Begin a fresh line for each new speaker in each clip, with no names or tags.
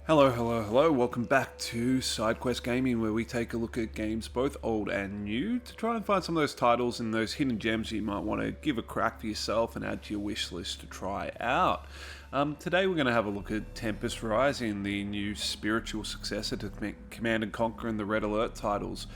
Hello, hello, hello. Welcome back to Sidequest Gaming, where we take a look at games both old and new to try and find some of those titles and those hidden gems you might want to give a crack for yourself and add to your wish list to try out. Today we're going to have a look at Tempest Rising, the new spiritual successor to Command & Conquer and the Red Alert titles.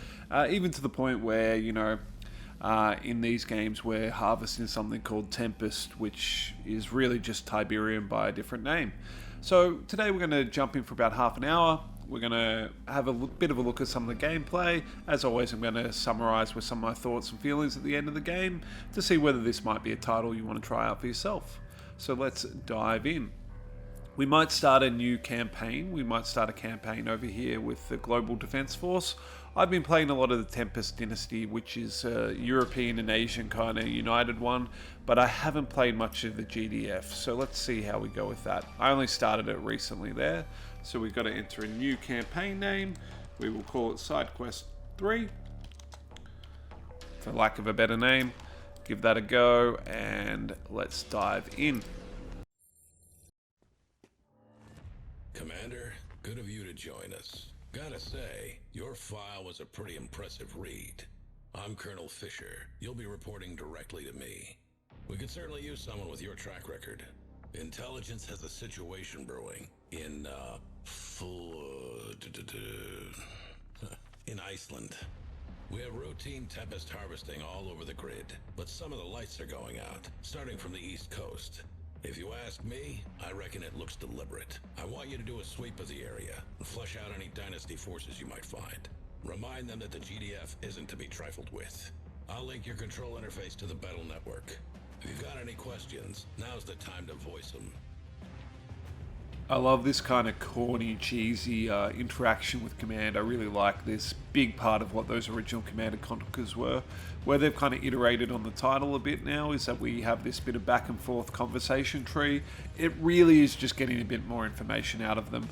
Even to the point where, in these games we're harvesting something called Tempest, which is really just Tiberium by a different name. So today we're going to jump in for about half an hour. We're going to have a bit of a look at some of the gameplay. As always, I'm going to summarize with some of my thoughts and feelings at the end of the game to see whether this might be a title you want to try out for yourself. So let's dive in. We might start a new campaign. We might start a campaign over here with the Global Defense Force. I've been playing a lot of the Tempest Dynasty, which is a European and Asian kind of united one, but I haven't played much of the GDF, so let's see how we go with that. I only started it recently there, so we've got to enter a new campaign name. We will call it Sidequest 3, for lack of a better name. Give that a go, and let's dive in.
Commander, good of you to join us. Gotta say, your file was a pretty impressive read. I'm Colonel Fisher. You'll be reporting directly to me. We could certainly use someone with your track record. Intelligence has a situation brewing in, in Iceland. We have routine Tempest harvesting all over the grid, but some of the lights are going out, starting from the East Coast. If you ask me, I reckon it looks deliberate. I want you to do a sweep of the area and flush out any Dynasty forces you might find. Remind them that the GDF isn't to be trifled with. I'll link your control interface to the battle network. If you've got any questions, now's the time to voice them.
I love this kind of corny, cheesy interaction with Command. I really like this. Big part of what those original Command & Conquers were. Where they've kind of iterated on the title a bit now is that we have this bit of back and forth conversation tree. It really is just getting a bit more information out of them.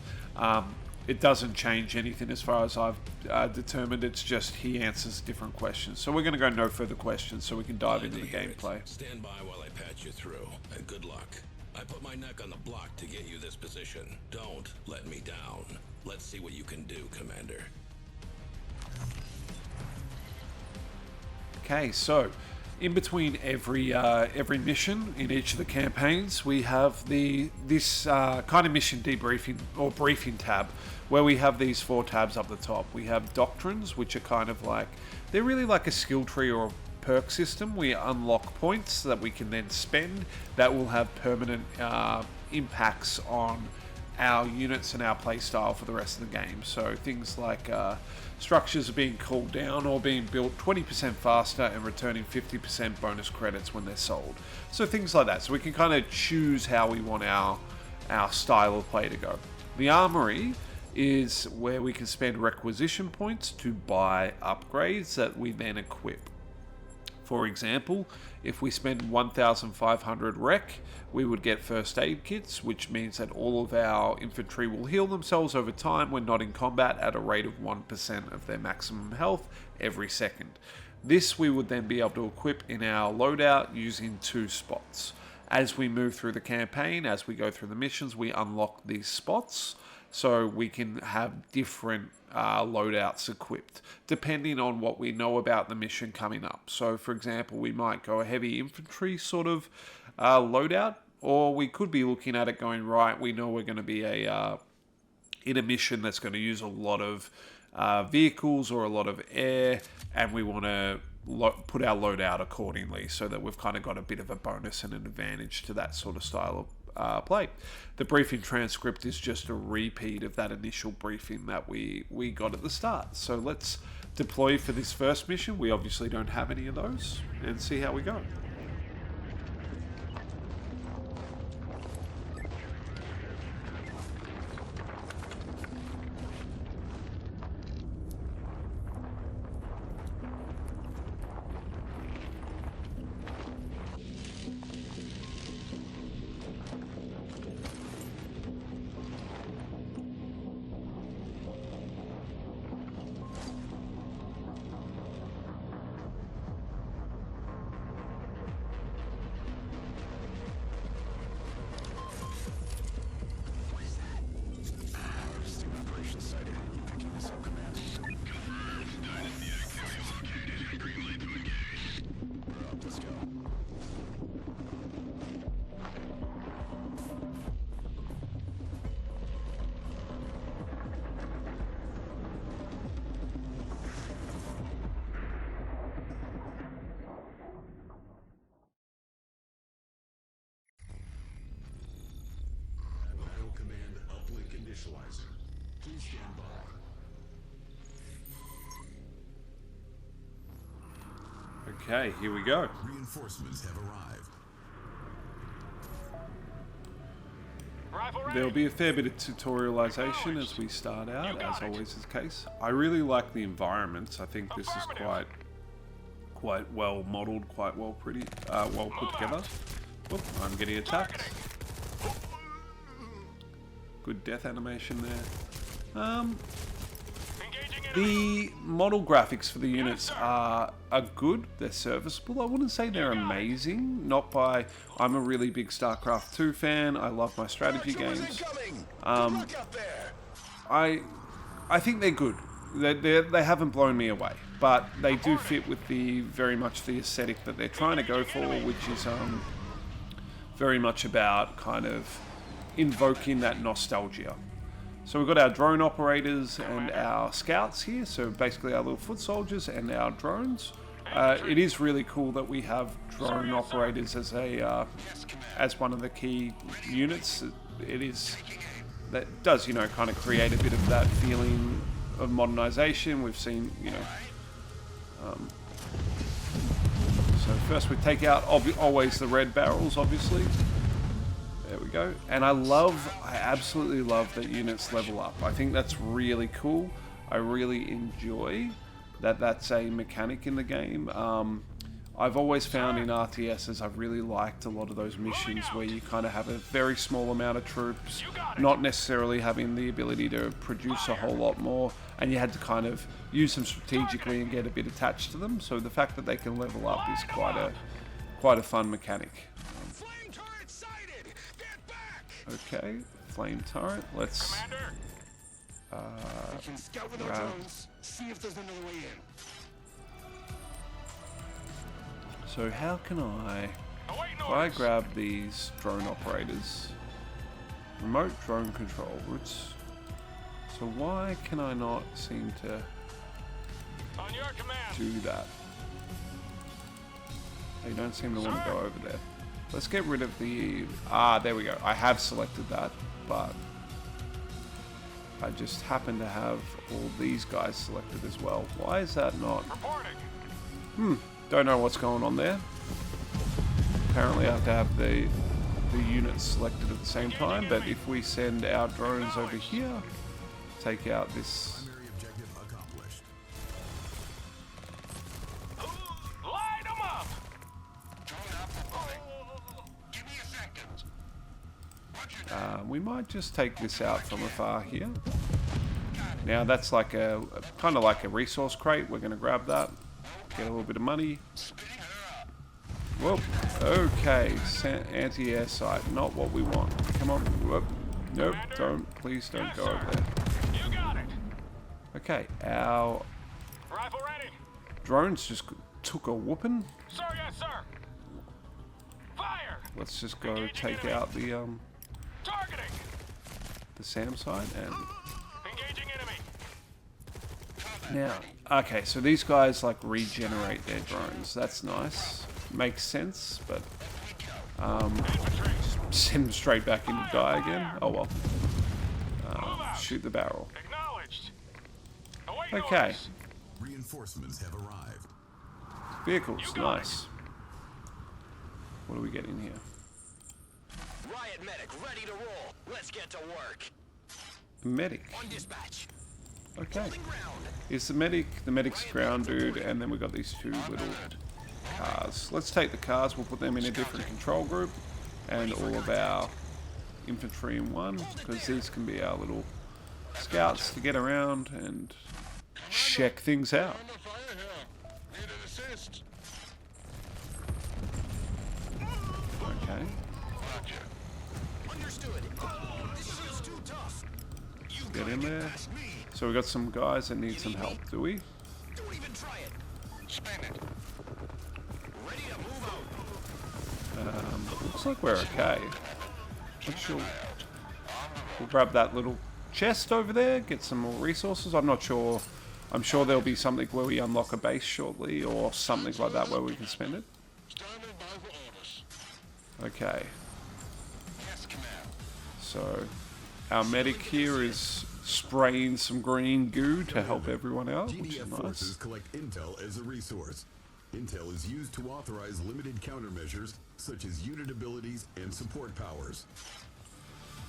It doesn't change anything as far as I've determined. It's just he answers different questions. So we're going to go no further questions so we can dive into the gameplay.
Stand by while I patch you through, and good luck. I put my neck on the block to get you this position. Don't let me down. Let's see what you can do, Commander.
Okay, so in between every mission in each of the campaigns, we have this kind of mission debriefing or briefing tab, where we have these 4 tabs up the top. We have doctrines, which are kind of like, they're really like a skill tree or a perk system. We unlock points that we can then spend that will have permanent impacts on our units and our playstyle for the rest of the game. So things like structures are being called down or being built 20% faster and returning 50% bonus credits when they're sold. So things like that. So we can kind of choose how we want our style of play to go. The armory is where we can spend requisition points to buy upgrades that we then equip. For example, if we spend 1,500 rec, we would get first aid kits, which means that all of our infantry will heal themselves over time when not in combat at a rate of 1% of their maximum health every second. This we would then be able to equip in our loadout using 2 spots. As we move through the campaign, as we go through the missions, we unlock these spots so we can have different loadouts equipped depending on what we know about the mission coming up. So for example, we might go a heavy infantry sort of loadout, or we could be looking at it going, right, we know we're going to be in a mission that's going to use a lot of vehicles or a lot of air, and we want to put our loadout accordingly so that we've kind of got a bit of a bonus and an advantage to that sort of style of play. The briefing transcript is just a repeat of that initial briefing that we got at the start. So let's deploy for this first mission. We obviously don't have any of those, and see how we go.
Initializing. Please stand by.
Okay, here we go.
Reinforcements have arrived.
There'll be a fair bit of tutorialization as we start out, as always is the case. I really like the environments. I think this is quite well modeled, quite well put together. Oop, I'm getting attacked. Good death animation there. The model graphics for the units are good. They're serviceable. I wouldn't say they're amazing. Not by... I'm a really big StarCraft 2 fan. I love my strategy games. I think they're good. They haven't blown me away, but they do fit with very much the aesthetic that they're trying to go for, which is very much about kind of invoking that nostalgia. So we've got our drone operators and our scouts here, so basically our little foot soldiers and our drones. It is really cool that we have drone operators as one of the key units. That does, kind of create a bit of that feeling of modernization. We've seen, so first we take out always the red barrels, obviously. There we go. And I absolutely love that units level up. I think that's really cool. I really enjoy that that's a mechanic in the game. I've always found in RTSs, I've really liked a lot of those missions where you kind of have a very small amount of troops, not necessarily having the ability to produce a whole lot more, and you had to kind of use them strategically and get a bit attached to them. So the fact that they can level up is quite a fun mechanic. Okay, flame turret. Let's grab.
See if there's another way in.
So how can if I grab these drone operators, remote drone control routes. So why can I not seem to do that? They don't seem to want to go over there. Let's get rid of the... there we go. I have selected that, but I just happen to have all these guys selected as well. Why is that not... Don't know what's going on there. Apparently I have to have the units selected at the same time, but if we send our drones over here, take out this...
Primary objective accomplished.
Light them up! Give me a second.
we might just take this out from afar here. Now that's like kind of like a resource crate. We're going to grab that, get a little bit of money. Whoop. Okay, anti-air sight, not what we want. Come on. Whoop. Nope. Please don't go over there.
You got it.
Okay, our
Rifle ready.
drones just took a whooping.
Sir, yes, sir. Fire.
Let's just go take out the
Targeting.
SAM site and
Engaging enemy.
now. Okay, so these guys like regenerate their drones. That's nice. Makes sense, but send them straight back in to die again. Oh well. Shoot the barrel.
Acknowledged.
Okay.
Reinforcements have arrived.
Vehicles, nice. What are we getting here?
Riot medic ready to roll. Let's get to work.
Medic.
On dispatch.
Okay. Is the medic's ground dude, and then we got these two little cars. Let's take the cars, we'll put them in a different control group, and all of our infantry in one, because these can be our little scouts to get around and check things out. Okay. Get in there. So we got some guys that need some help, do we?
Don't even try it. Spend it. Ready to move out.
Looks like we're okay. We'll grab that little chest over there, get some more resources. I'm not sure. I'm sure there'll be something where we unlock a base shortly or something like that where we can spend it. Okay.
Yes, command.
So Our medic here is spraying some green goo to help everyone out, which is
GDF
nice.
forces collect intel as a resource. Intel is used to authorize limited countermeasures, such as unit abilities and support powers.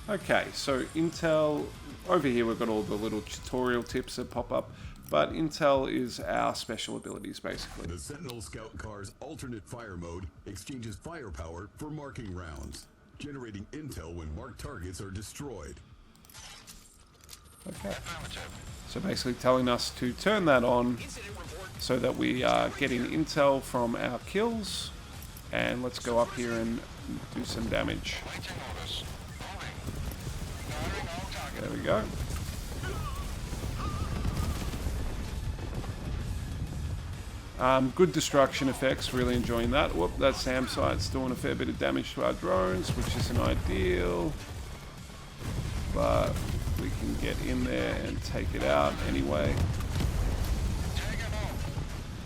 Okay, so Intel, over here we've got all the little tutorial tips that pop up, but Intel is our special abilities basically.
The Sentinel Scout car's alternate fire mode exchanges firepower for marking rounds, generating intel when marked targets are destroyed.
Okay, so basically telling us to turn that on so that we are getting intel from our kills, and let's go up here and do some damage. There we go. Good destruction effects, really enjoying that. Whoop, that SAM site's doing a fair bit of damage to our drones, which isn't ideal. But we can get in there and take it out anyway.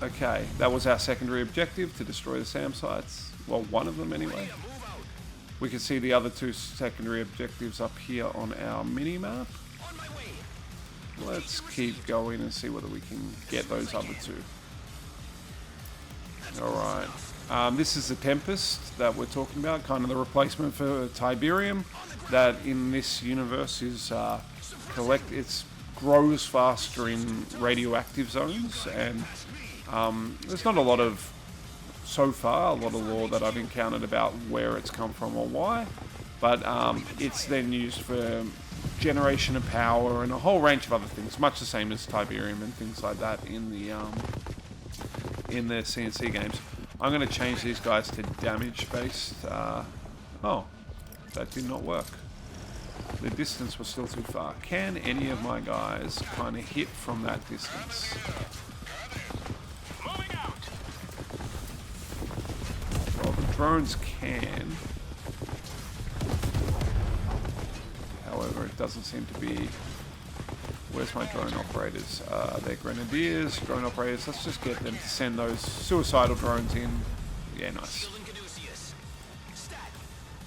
Okay, that was our secondary objective, to destroy the SAM sites. Well, one of them anyway. We can see the other two secondary objectives up here on our mini-map. Let's keep going and see whether we can get those other two. Alright, this is the Tempest that we're talking about, kind of the replacement for Tiberium, that in this universe is it grows faster in radioactive zones, and there's not a lot of, so far, a lot of lore that I've encountered about where it's come from or why, but it's then used for generation of power and a whole range of other things, much the same as Tiberium and things like that in the CNC games. I'm going to change these guys to damage based. Oh, that did not work. The distance was still too far. Can any of my guys kind of hit from that distance?
Moving out.
Well, the drones can. However, it doesn't seem to be... Where's my drone operators? They're grenadiers, drone operators. Let's just get them to send those suicidal drones in. Yeah, nice.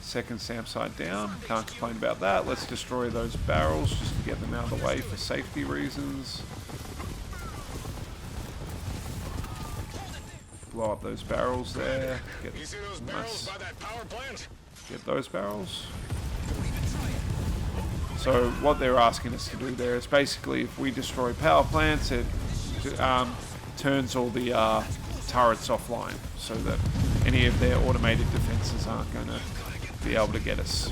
Second SAM site down. Can't complain about that. Let's destroy those barrels just to get them out of the way for safety reasons. Blow up those barrels there. Get,
You see those barrels by that power plant?
get those barrels. So what they're asking us to do there is basically, if we destroy power plants, it turns all the turrets offline, so that any of their automated defenses aren't going to be able to get us.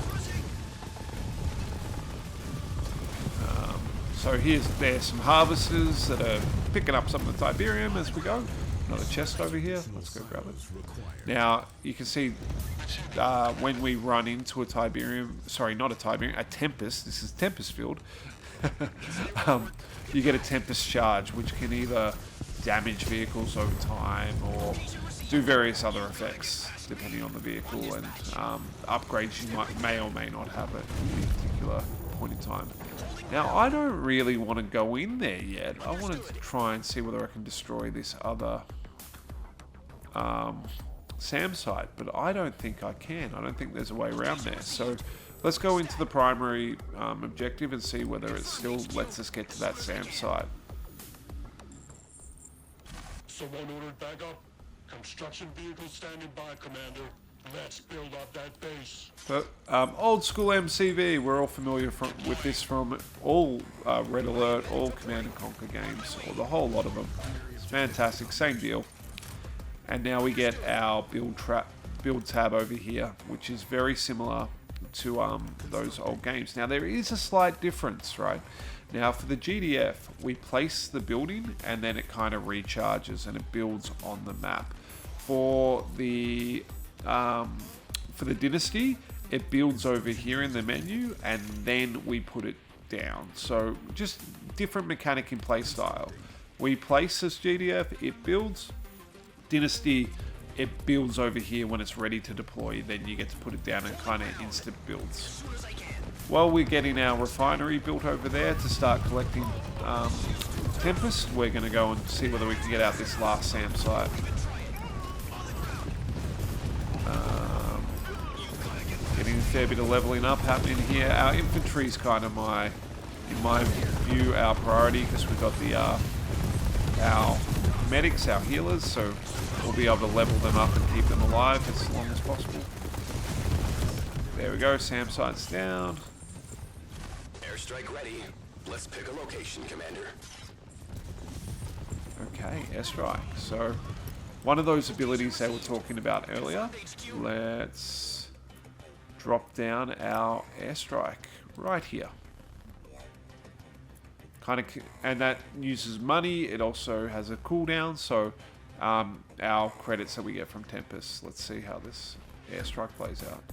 So there's some harvesters that are picking up some of the Tiberium as we go. Another chest over here. Let's go grab it. Now you can see when we run into a Tiberium, sorry, not a Tiberium, a Tempest. This is Tempest field. You get a Tempest charge, which can either damage vehicles over time or do various other effects depending on the vehicle and upgrades you may or may not have at any particular point in time. Now I don't really want to go in there yet. I wanted to try and see whether I can destroy this other SAM site, but I don't think I can. I don't think there's a way around there. So let's go into the primary objective and see whether it still lets us get to that SAM site.
Someone ordered backup. Construction vehicle standing by, Commander. Let's build up that base.
But old school MCV, we're all familiar with this from all Red Alert, all Command & Conquer games, or the whole lot of them. It's fantastic, same deal. And now we get our build tab over here, which is very similar to those old games. Now there is a slight difference, right? Now for the GDF, we place the building and then it kind of recharges and it builds on the map. For the Dynasty, it builds over here in the menu and then we put it down. So just different mechanic in play style. We place this GDF, it builds. Dynasty, it builds over here when it's ready to deploy, then you get to put it down and kind of instant builds. While we're getting our refinery built over there to start collecting Tempest, we're going to go and see whether we can get out this last SAM site. Getting fair bit of leveling up happening here. Our infantry's kind of in my view, our priority, because we've got the our medics, our healers, so we'll be able to level them up and keep them alive as long as possible. There we go, SAM sights down.
Airstrike ready. Let's pick a location, Commander.
Okay, airstrike. So, one of those abilities they were talking about earlier. Let's drop down our airstrike right here. And that uses money. It also has a cooldown. So, our credits that we get from Tempest. Let's see how this airstrike plays out.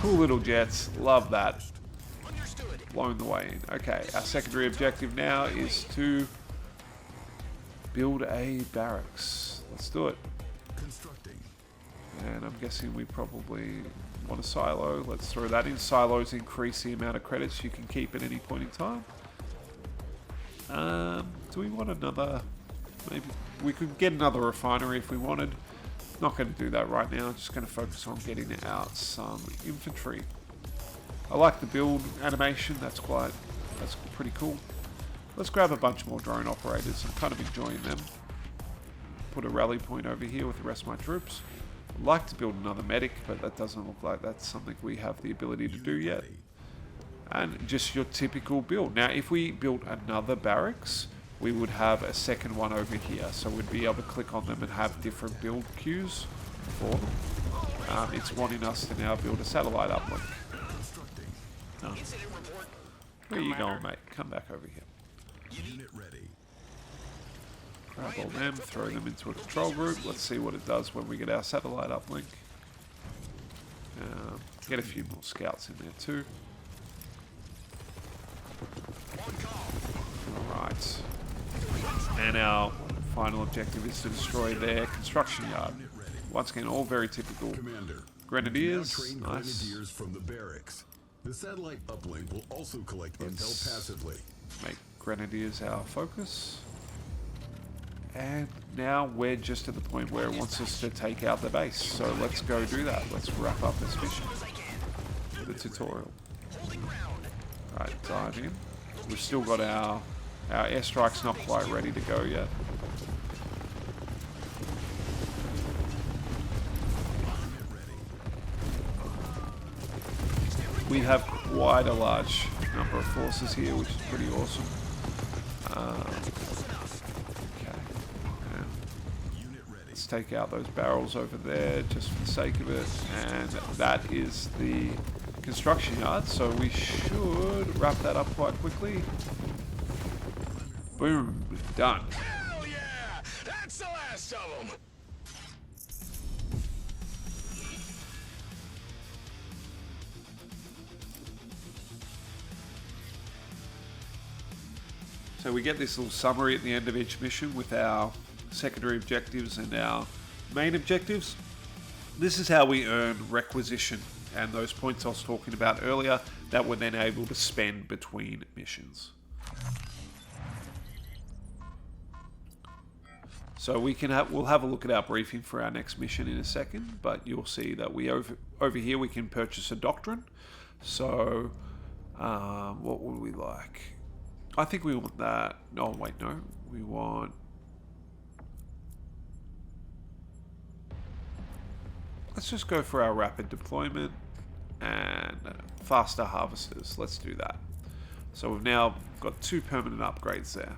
Cool little jets. Love that. Blown the way in. Okay, our secondary objective now is to build a barracks. Let's do it.
Constructing.
And I'm guessing we probably want a silo. Let's throw that in. Silos increase the amount of credits you can keep at any point in time. Do we want another? Maybe we could get another refinery if we wanted. Not going to do that right now. Just going to focus on getting out some infantry. I like the build animation. That's pretty cool. Let's grab a bunch more drone operators. I'm kind of enjoying them. Put a rally point over here with the rest of my troops. I'd like to build another medic, but that doesn't look like that's something we have the ability to do yet. And just your typical build. Now, if we built another barracks, we would have a second one over here. So we'd be able to click on them and have different build queues for them. It's wanting us to now build a satellite uplink. Oh. Where are you going, mate? Come back over here.
Unit ready.
Grab all them, throw them into a control group. Let's see what it does when we get our satellite uplink. Get a few more scouts in there too. Alright. And our final objective is to destroy their construction yard. Once again, all very typical.
Commander,
Grenadiers.
train
Nice.
grenadiers from the barracks. The satellite uplink will also collect intel passively.
Make grenadiers our focus. And now we're just at the point where it wants us to take out the base. So let's go do that. Let's wrap up this mission. The tutorial. Right, dive in. We've still got our airstrike's not quite ready to go yet. We have quite a large number of forces here, which is pretty awesome. Okay. Let's take out those barrels over there just for the sake of it. And that is the construction yard, so we should wrap that up quite quickly. Boom. Done.
Hell yeah! That's the last of them!
So we get this little summary at the end of each mission with our secondary objectives and our main objectives. This is how we earn requisition and those points I was talking about earlier that we're then able to spend between missions. So we'll have a look at our briefing for our next mission in a second, but you'll see that we over here we can purchase a doctrine. So what would we like? I think we want that. No, wait, no. We want... Let's just go for our rapid deployment and faster harvesters. Let's do that. So we've now got 2 permanent upgrades there.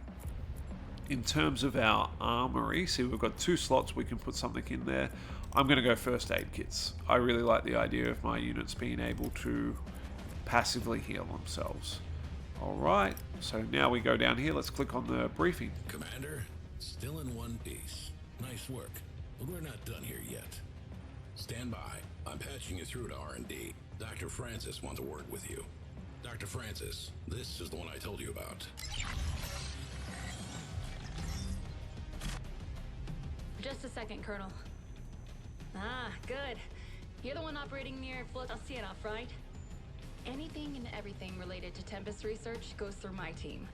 In terms of our armory, see we've got 2 slots, we can put something in there. I'm going to go first aid kits. I really like the idea of my units being able to passively heal themselves. Alright, so now we go down here, let's click on the briefing.
Commander, still in one piece. Nice work, but we're not done here yet. Stand by. I'm patching you through to R&D. Dr. Francis wants a word with you. Dr. Francis, this is the one I told you about.
Just a second, Colonel. Ah, good. You're the one operating near Flotasienov, right? Anything and everything related to Tempest research goes through my team.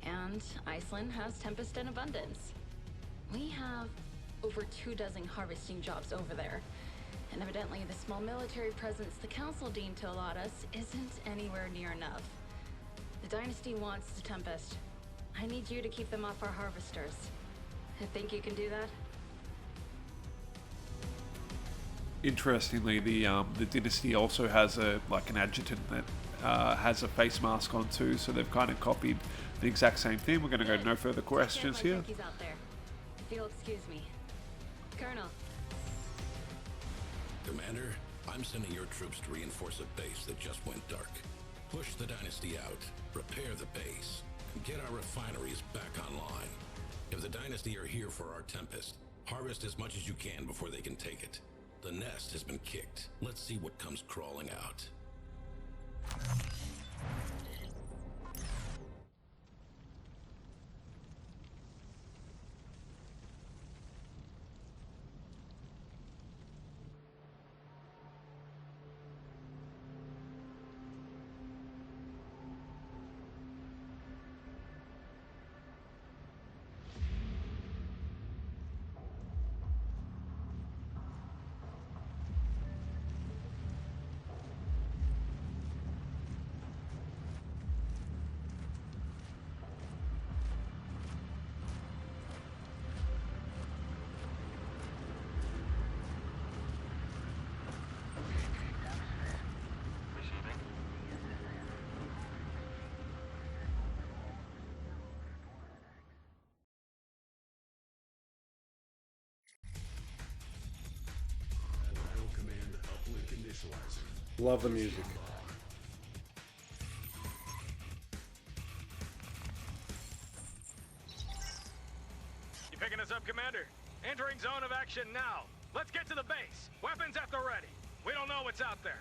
And Iceland has Tempest in abundance. We have over 24 harvesting jobs over there. And evidently the small military presence the Council deemed to allot us isn't anywhere near enough. The Dynasty wants the Tempest. I need you to keep them off our harvesters. I think you can do that?
Interestingly, the Dynasty also has an adjutant that has a face mask on too, so they've kind of copied the exact same thing. We're going to go no further questions here.
Out there. If you'll excuse me. Colonel.
Commander, I'm sending your troops to reinforce a base that just went dark. Push the Dynasty out, repair the base, and get our refineries back online. If the Dynasty are here for our Tempest, harvest as much as you can before they can take it. The nest has been kicked. Let's see what comes crawling out.
Love the music.
You picking us up, Commander? Entering zone of action now. Let's get to the base. Weapons at the ready. We don't know what's out there.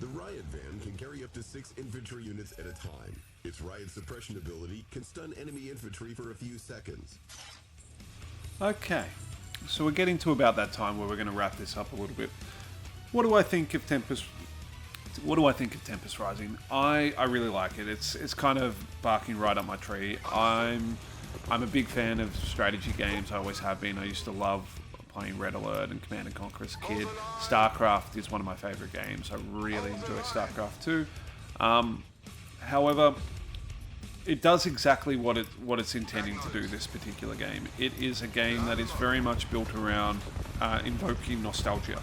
The riot van can carry up to 6 infantry units at a time. Its riot suppression ability can stun enemy infantry for a few seconds.
Okay, so we're getting to about that time where we're going to wrap this up a little bit. What do I think of Tempest? What do I think of Tempest Rising? I really like it. It's kind of barking right up my tree. I'm a big fan of strategy games. I always have been. I used to love playing Red Alert and Command & Conquer as a kid. StarCraft is one of my favorite games. I really enjoy StarCraft 2. However, it does exactly what it's intending to do, this particular game. It is a game that is very much built around invoking nostalgia.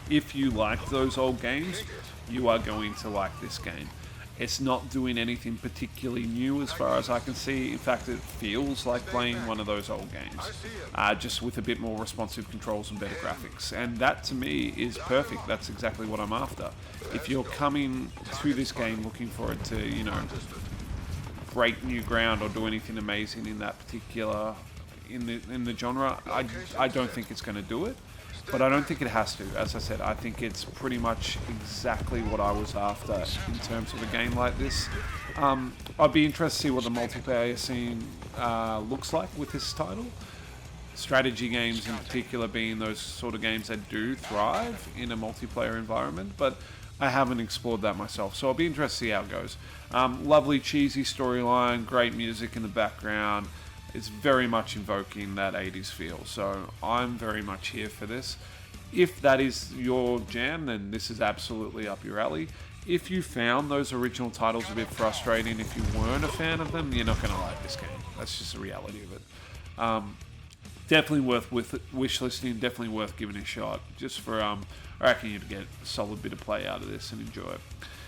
If you like those old games, you are going to like this game. It's not doing anything particularly new as far as I can see. In fact, it feels like playing one of those old games, just with a bit more responsive controls and better graphics. And that, to me, is perfect. That's exactly what I'm after. If you're coming to this game looking for it to, you know, break new ground or do anything amazing in that particular, in the genre, I don't think it's going to do it. But I don't think it has to. As I said, I think it's pretty much exactly what I was after in terms of a game like this. I'd be interested to see what the multiplayer scene looks like with this title. Strategy games in particular being those sort of games that do thrive in a multiplayer environment, but I haven't explored that myself, so I'll be interested to see how it goes. Lovely cheesy storyline, great music in the background. It's very much invoking that 80s feel, so I'm very much here for this. If that is your jam, then this is absolutely up your alley. If you found those original titles a bit frustrating, if you weren't a fan of them, you're not going to like this game. That's just the reality of it. Definitely worth wish listing, definitely worth giving it a shot. Just for, I reckon you'd get a solid bit of play out of this and enjoy it.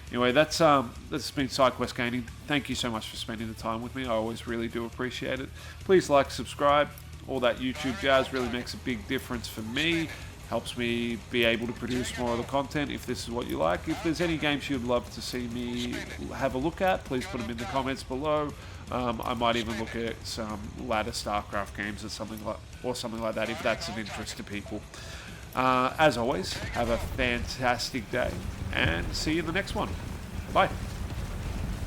Anyway, that's been Sidequest Gaming. Thank you so much for spending the time with me. I always really do appreciate it. Please like, subscribe, all that YouTube jazz really makes a big difference for me. Helps me be able to produce more of the content if this is what you like. If there's any games you'd love to see me have a look at, please put them in the comments below. I might even look at some latter StarCraft games or something like that if that's of interest to people. As always, have a fantastic day and see you in the next one. Bye.